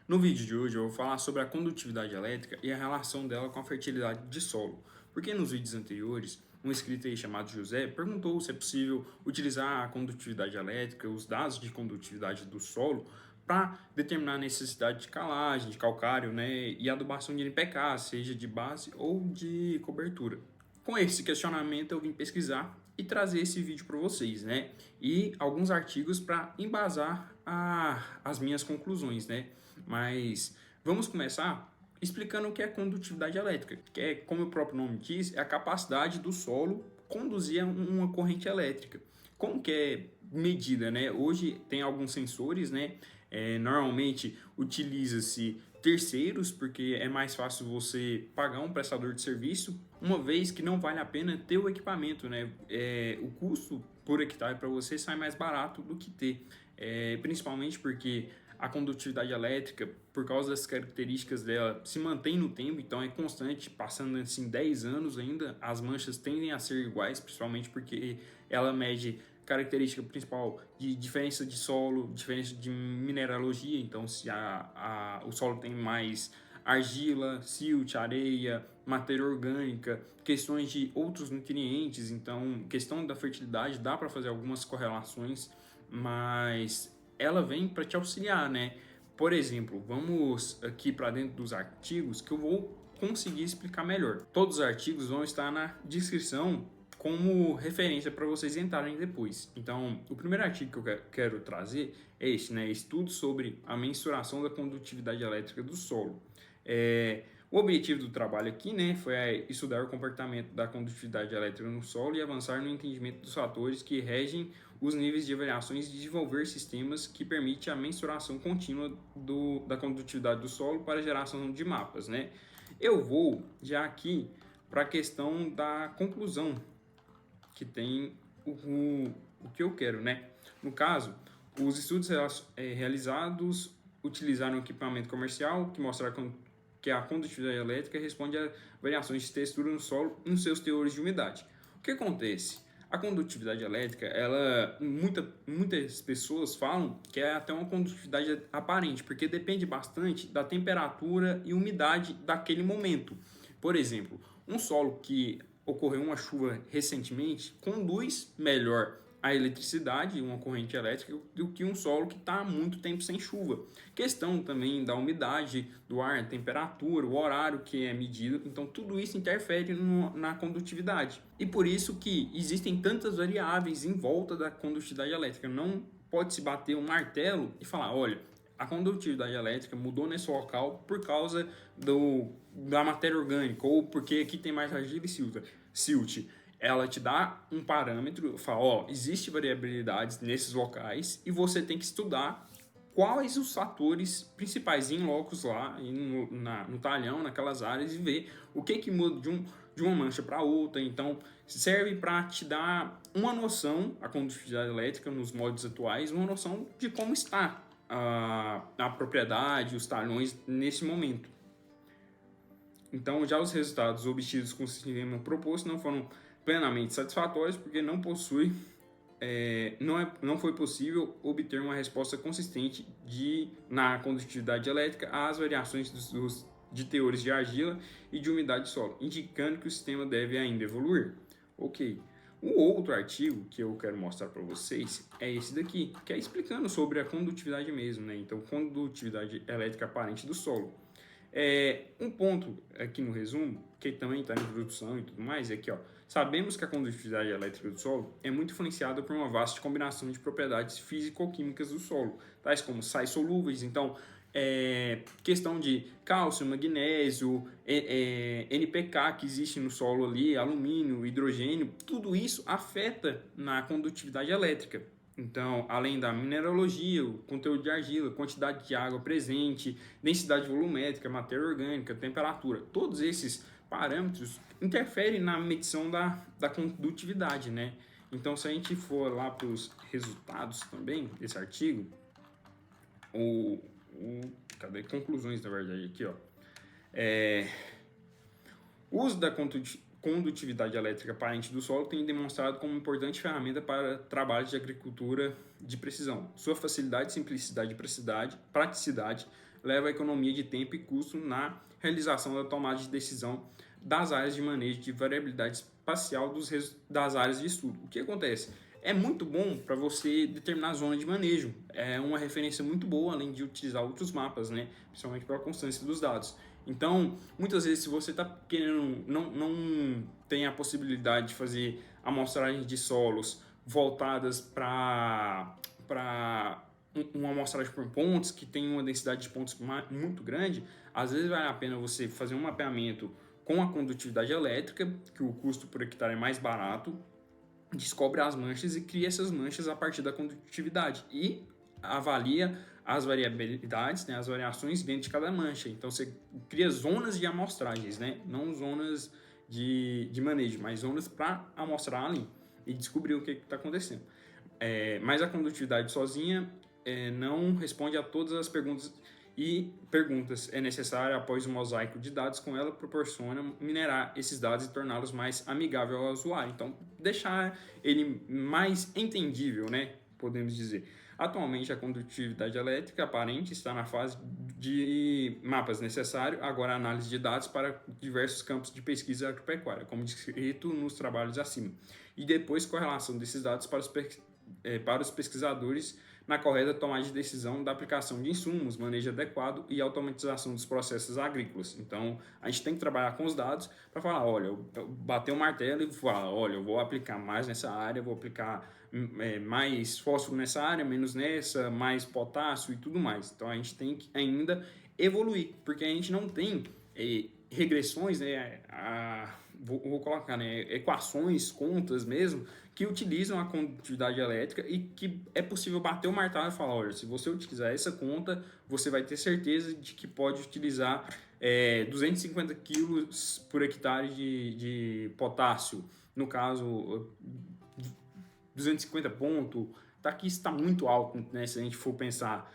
No vídeo de hoje eu vou falar sobre a condutividade elétrica e a relação dela com a fertilidade de solo. Porque nos vídeos anteriores, um inscrito aí chamado José perguntou se é possível utilizar a condutividade elétrica, os dados de condutividade do solo, para determinar a necessidade de calagem, de calcário, né, e adubação de NPK, seja de base ou de cobertura. Com esse questionamento eu vim pesquisar e trazer esse vídeo para vocês, né? E alguns artigos para embasar as minhas conclusões, né? Mas vamos começar explicando o que é condutividade elétrica, que é, como o próprio nome diz, é a capacidade do solo conduzir uma corrente elétrica. Como que é medida, né? Hoje tem alguns sensores, né? Normalmente utiliza-se terceiros, porque é mais fácil você pagar um prestador de serviço, uma vez que não vale a pena ter o equipamento, né? O custo por hectare para você sai mais barato do que ter, principalmente porque a condutividade elétrica, por causa das características dela, se mantém no tempo, então é constante, passando assim 10 anos ainda, as manchas tendem a ser iguais, principalmente porque ela mede característica principal de diferença de solo, diferença de mineralogia, então se o solo tem mais argila, silt, areia, matéria orgânica, questões de outros nutrientes, então questão da fertilidade, dá para fazer algumas correlações, mas ela vem para te auxiliar, né? Por exemplo, vamos aqui para dentro dos artigos que eu vou conseguir explicar melhor. Todos os artigos vão estar na descrição como referência para vocês entrarem depois. Então, o primeiro artigo que eu quero trazer é esse, né? Estudo sobre a mensuração da condutividade elétrica do solo. O objetivo do trabalho aqui, né, foi estudar o comportamento da condutividade elétrica no solo e avançar no entendimento dos fatores que regem os níveis de variações e desenvolver sistemas que permitem a mensuração contínua da condutividade do solo para a geração de mapas, né? Eu vou já aqui para a questão da conclusão, que tem o que eu quero, né? No caso, os estudos realizados utilizaram um equipamento comercial que mostraram que a condutividade elétrica responde a variações de textura no solo e nos seus teores de umidade. O que acontece? A condutividade elétrica, muitas pessoas falam que é até uma condutividade aparente, porque depende bastante da temperatura e umidade daquele momento. Por exemplo, um solo que ocorreu uma chuva recentemente conduz melhor a eletricidade, uma corrente elétrica, do que um solo que está há muito tempo sem chuva. Questão também da umidade do ar, a temperatura, o horário que é medido, então tudo isso interfere na condutividade. E por isso que existem tantas variáveis em volta da condutividade elétrica. Não pode se bater um martelo e falar, olha, a condutividade elétrica mudou nesse local por causa da matéria orgânica ou porque aqui tem mais argila e silt. Ela te dá um parâmetro, fala, ó, existe variabilidades nesses locais e você tem que estudar quais os fatores principais em locos lá, no talhão, naquelas áreas, e ver o que muda de uma mancha para outra. Então, serve para te dar uma noção, a condutividade elétrica nos moldes atuais, uma noção de como está a propriedade, os talhões nesse momento. Então, já os resultados obtidos com o sistema proposto não foram plenamente satisfatórios, porque não foi possível obter uma resposta consistente na condutividade elétrica às variações de teores de argila e de umidade do solo, indicando que o sistema deve ainda evoluir. Ok. O outro artigo que eu quero mostrar para vocês é esse daqui, que é explicando sobre a condutividade mesmo, né? Então, condutividade elétrica aparente do solo. Um ponto aqui no resumo, que também está na introdução e tudo mais, é que sabemos que a condutividade elétrica do solo é muito influenciada por uma vasta combinação de propriedades físico-químicas do solo, tais como sais solúveis, então questão de cálcio, magnésio, NPK que existe no solo ali, alumínio, hidrogênio, tudo isso afeta na condutividade elétrica. Então, além da mineralogia, o conteúdo de argila, quantidade de água presente, densidade volumétrica, matéria orgânica, temperatura, todos esses parâmetros interferem na medição da condutividade, né? Então, se a gente for lá para os resultados também desse artigo, cadê? Conclusões, na verdade, aqui, o uso da condutividade elétrica aparente do solo tem demonstrado como importante ferramenta para trabalhos de agricultura de precisão. Sua facilidade, simplicidade e praticidade leva a economia de tempo e custo na realização da tomada de decisão das áreas de manejo de variabilidade espacial das áreas de estudo. O que acontece? É muito bom para você determinar a zona de manejo. É uma referência muito boa, além de utilizar outros mapas, né? Principalmente pela constância dos dados. Então, muitas vezes, se você está querendo, não tem a possibilidade de fazer amostragem de solos voltadas para uma amostragem por pontos, que tem uma densidade de pontos muito grande, às vezes vale a pena você fazer um mapeamento com a condutividade elétrica, que o custo por hectare é mais barato, descobre as manchas e cria essas manchas a partir da condutividade e avalia as variabilidades, né, as variações dentro de cada mancha. Então você cria zonas de amostragens, né, não zonas de manejo, mas zonas para amostrar ali e descobrir o que está acontecendo. Mas a condutividade sozinha não responde a todas as perguntas é necessário, após o mosaico de dados com ela, proporciona minerar esses dados e torná-los mais amigável ao usuário. Então, deixar ele mais entendível, né? Podemos dizer. Atualmente, a condutividade elétrica aparente está na fase de mapas necessário, agora análise de dados para diversos campos de pesquisa agropecuária, como descrito nos trabalhos acima. E depois, correlação desses dados para os pesquisadores na correta tomada de decisão da aplicação de insumos, manejo adequado e automatização dos processos agrícolas. Então, a gente tem que trabalhar com os dados para falar, olha, eu bater o martelo e falar, olha, eu vou aplicar mais nessa área, vou aplicar mais fósforo nessa área, menos nessa, mais potássio e tudo mais. Então, a gente tem que ainda evoluir, porque a gente não tem regressões, né, vou colocar, né, equações, contas mesmo, que utilizam a condutividade elétrica e que é possível bater o martelo e falar, olha, se você utilizar essa conta, você vai ter certeza de que pode utilizar 250 quilos por hectare de potássio. No caso, 250 pontos, tá aqui está muito alto, né, se a gente for pensar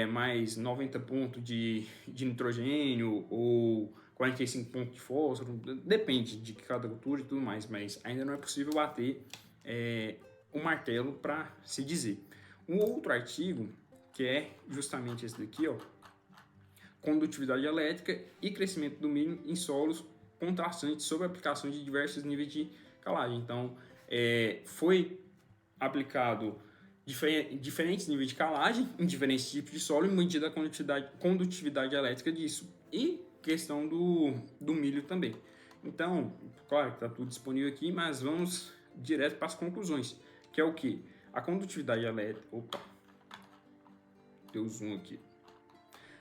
mais 90 pontos de nitrogênio ou 45 pontos de fósforo, depende de cada cultura e tudo mais, mas ainda não é possível bater o martelo para se dizer. Um outro artigo, que é justamente esse daqui, ó, condutividade elétrica e crescimento do milho em solos contrastantes sob a aplicação de diversos níveis de calagem. Então, foi aplicado diferentes níveis de calagem em diferentes tipos de solo e medida a condutividade elétrica disso. E questão do milho também. Então, claro que está tudo disponível aqui, mas vamos direto para as conclusões, que é o que? A condutividade elétrica... Opa! Deu zoom aqui.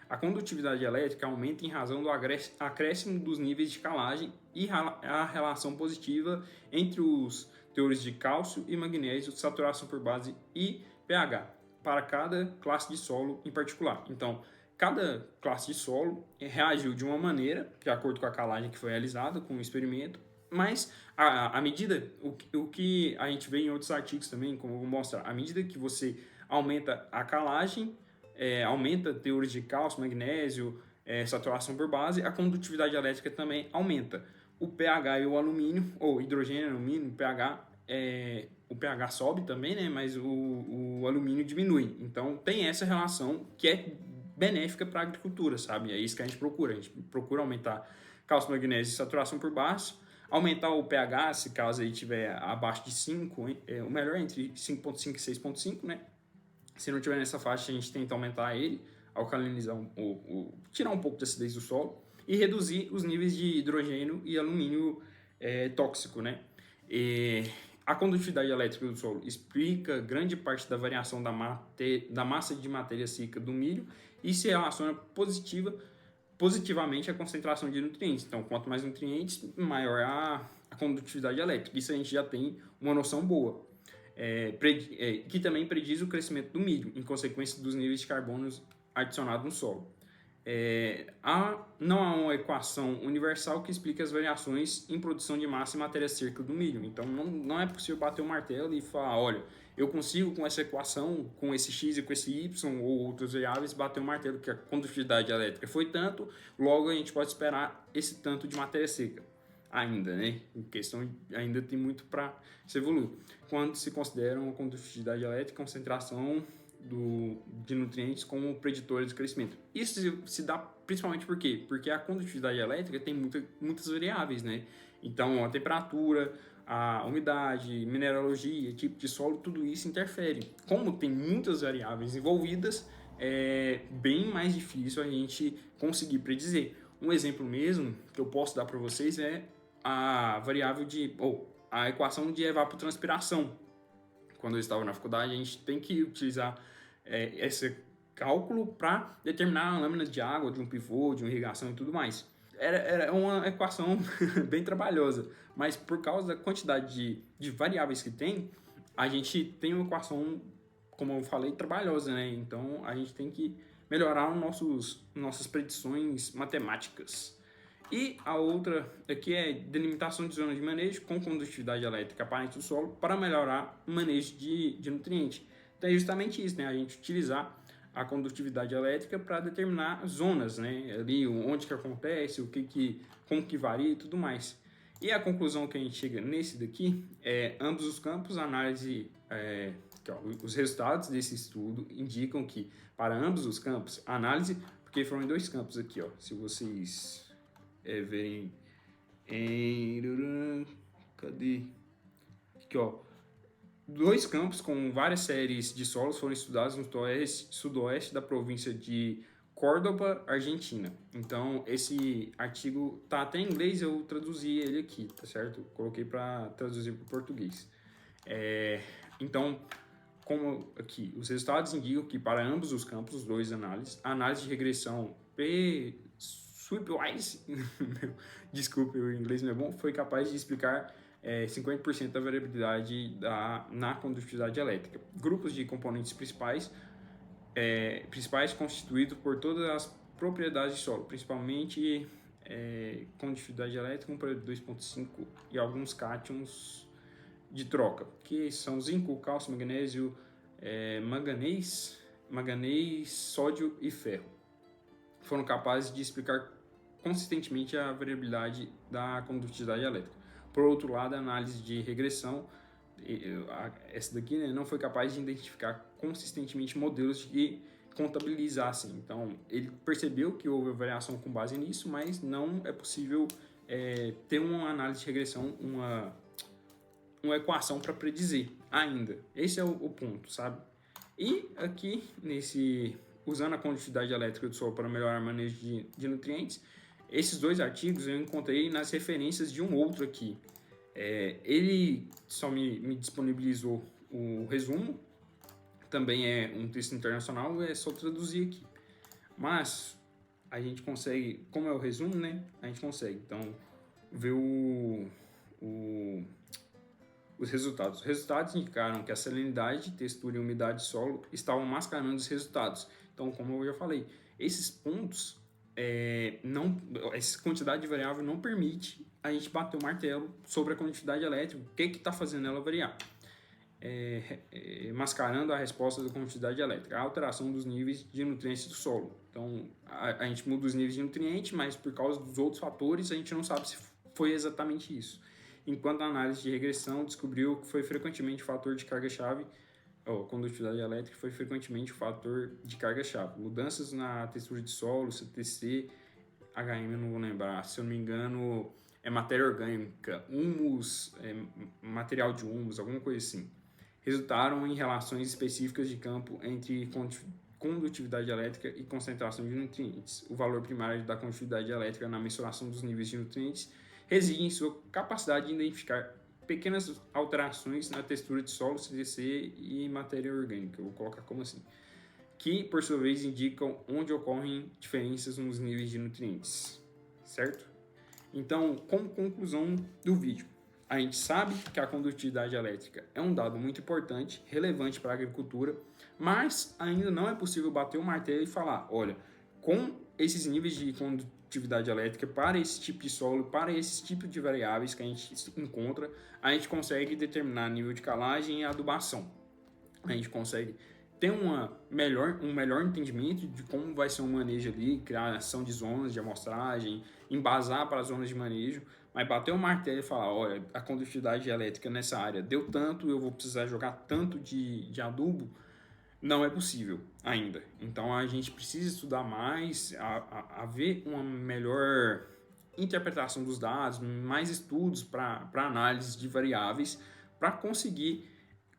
A condutividade elétrica aumenta em razão do acréscimo dos níveis de calagem e a relação positiva entre os teores de cálcio e magnésio, saturação por base e pH, para cada classe de solo em particular. Então, cada classe de solo reagiu de uma maneira, de acordo com a calagem que foi realizada, com o experimento, mas à medida, o que a gente vê em outros artigos também, como eu vou mostrar, à medida que você aumenta a calagem, aumenta teores de cálcio, magnésio, saturação por base, a condutividade elétrica também aumenta. O pH e o alumínio, ou hidrogênio, alumínio, o pH sobe também, né, mas o alumínio diminui. Então tem essa relação que é benéfica para a agricultura, sabe? É isso que a gente procura aumentar cálcio, magnésio e saturação por base, aumentar o pH, se caso aí tiver abaixo de 5, o melhor é entre 5.5 e 6.5, né? Se não tiver nessa faixa, a gente tenta aumentar ele, alcalinizar, tirar um pouco da acidez do solo e reduzir os níveis de hidrogênio e alumínio tóxico, né? A condutividade elétrica do solo explica grande parte da variação da massa de matéria seca do milho e se relaciona positivamente à concentração de nutrientes. Então, quanto mais nutrientes, maior a condutividade elétrica. Isso a gente já tem uma noção boa. Que também prediz o crescimento do milho, em consequência dos níveis de carbono adicionados no solo. Não há uma equação universal que explique as variações em produção de massa e matéria seca do milho. Então, não é possível bater o martelo e falar, olha, eu consigo com essa equação, com esse x e com esse y ou outras variáveis, bater o martelo que a condutividade elétrica foi tanto, logo a gente pode esperar esse tanto de matéria seca. Ainda, né? Em questão, ainda tem muito para se evoluir. Quando se considera uma condutividade elétrica, concentração de nutrientes como preditores de crescimento. Isso se dá principalmente por quê? Porque a condutividade elétrica tem muitas variáveis, né? Então, a temperatura, a umidade, mineralogia, tipo de solo, tudo isso interfere. Como tem muitas variáveis envolvidas, é bem mais difícil a gente conseguir predizer. Um exemplo mesmo que eu posso dar para vocês é a variável a equação de evapotranspiração. Quando eu estava na faculdade, a gente tem que utilizar esse cálculo para determinar a lâmina de água de um pivô, de uma irrigação e tudo mais. Era uma equação bem trabalhosa, mas por causa da quantidade de variáveis que tem, a gente tem uma equação, como eu falei, trabalhosa, né? Então a gente tem que melhorar nossas predições matemáticas. E a outra aqui é delimitação de zonas de manejo com condutividade elétrica aparente do solo para melhorar o manejo de nutrientes. Então é justamente isso, né? A gente utilizar a condutividade elétrica para determinar zonas, né? Ali onde que acontece, como que varia e tudo mais. E a conclusão que a gente chega nesse daqui é ambos os campos, análise, os resultados desse estudo indicam que para ambos os campos, análise, porque foram em 2 campos aqui, ó, se vocês verem em... Cadê? Aqui, ó. 2 campos com várias séries de solos foram estudados no sudoeste da província de Córdoba, Argentina. Então, esse artigo tá até em inglês, eu traduzi ele aqui, tá certo? Coloquei para traduzir para o português. Então, como aqui, os resultados indicam que para ambos os campos, os 2 análises, a análise de regressão Sweepwise, desculpe, o inglês não é bom, foi capaz de explicar 50% da variabilidade na condutividade elétrica. Grupos de componentes principais constituídos por todas as propriedades de solo, principalmente condutividade elétrica, 1/2.5 e alguns cátions de troca, que são zinco, cálcio, magnésio, manganês, sódio e ferro. Foram capazes de explicar consistentemente a variabilidade da condutividade elétrica. Por outro lado, a análise de regressão, essa daqui, né, não foi capaz de identificar consistentemente modelos que contabilizassem. Então, ele percebeu que houve variação com base nisso, mas não é possível ter uma análise de regressão, uma equação para predizer ainda. Esse é o ponto, sabe? E aqui, usando a condutividade elétrica do solo para melhorar o manejo de nutrientes, esses 2 artigos eu encontrei nas referências de um outro aqui. Ele só me disponibilizou o resumo, também é um texto internacional, é só traduzir aqui. Mas a gente consegue, como é o resumo, né? A gente consegue, então, ver os resultados. Os resultados indicaram que a salinidade, textura e umidade do solo estavam mascarando os resultados. Então, como eu já falei, esses pontos, essa quantidade de variável não permite a gente bater o martelo sobre a quantidade elétrica, o que está fazendo ela variar. Mascarando a resposta da quantidade elétrica, a alteração dos níveis de nutrientes do solo. Então, a gente muda os níveis de nutrientes, mas por causa dos outros fatores, a gente não sabe se foi exatamente isso. Enquanto a análise de regressão descobriu que foi frequentemente o fator de carga-chave, condutividade elétrica foi frequentemente o fator de carga-chave. Mudanças na textura de solo, CTC, HM eu não vou lembrar, se eu não me engano, é matéria orgânica, humus, material de humus, alguma coisa assim. Resultaram em relações específicas de campo entre condutividade elétrica e concentração de nutrientes. O valor primário da condutividade elétrica na mensuração dos níveis de nutrientes reside em sua capacidade de identificar pequenas alterações na textura de solo, CDC e matéria orgânica, eu vou colocar como assim, que por sua vez indicam onde ocorrem diferenças nos níveis de nutrientes, certo? Então, como conclusão do vídeo, a gente sabe que a condutividade elétrica é um dado muito importante, relevante para a agricultura, mas ainda não é possível bater o martelo e falar, olha, com esses níveis de condutividade elétrica para esse tipo de solo, para esse tipo de variáveis que a gente encontra, a gente consegue determinar nível de calagem e adubação. A gente consegue ter um melhor entendimento de como vai ser o manejo ali, criação de zonas de amostragem, embasar para as zonas de manejo, mas bater o martelo e falar, olha, a condutividade elétrica nessa área deu tanto, eu vou precisar jogar tanto de adubo, não é possível ainda. Então a gente precisa estudar mais, a ver uma melhor interpretação dos dados, mais estudos para análise de variáveis, para conseguir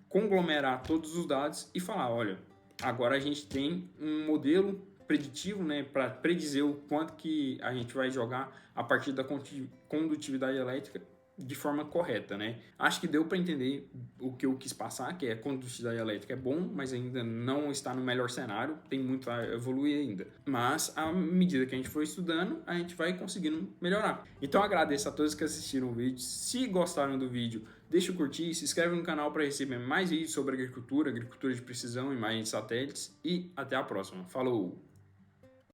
conglomerar todos os dados e falar, olha, agora a gente tem um modelo preditivo, né, para predizer o quanto que a gente vai jogar a partir da condutividade elétrica de forma correta, né? Acho que deu para entender o que eu quis passar, que a condutividade elétrica é bom, mas ainda não está no melhor cenário, tem muito a evoluir ainda. Mas à medida que a gente for estudando, a gente vai conseguindo melhorar. Então agradeço a todos que assistiram o vídeo. Se gostaram do vídeo, deixa o curtir, se inscreve no canal para receber mais vídeos sobre agricultura, agricultura de precisão, imagens de satélites e até a próxima. Falou!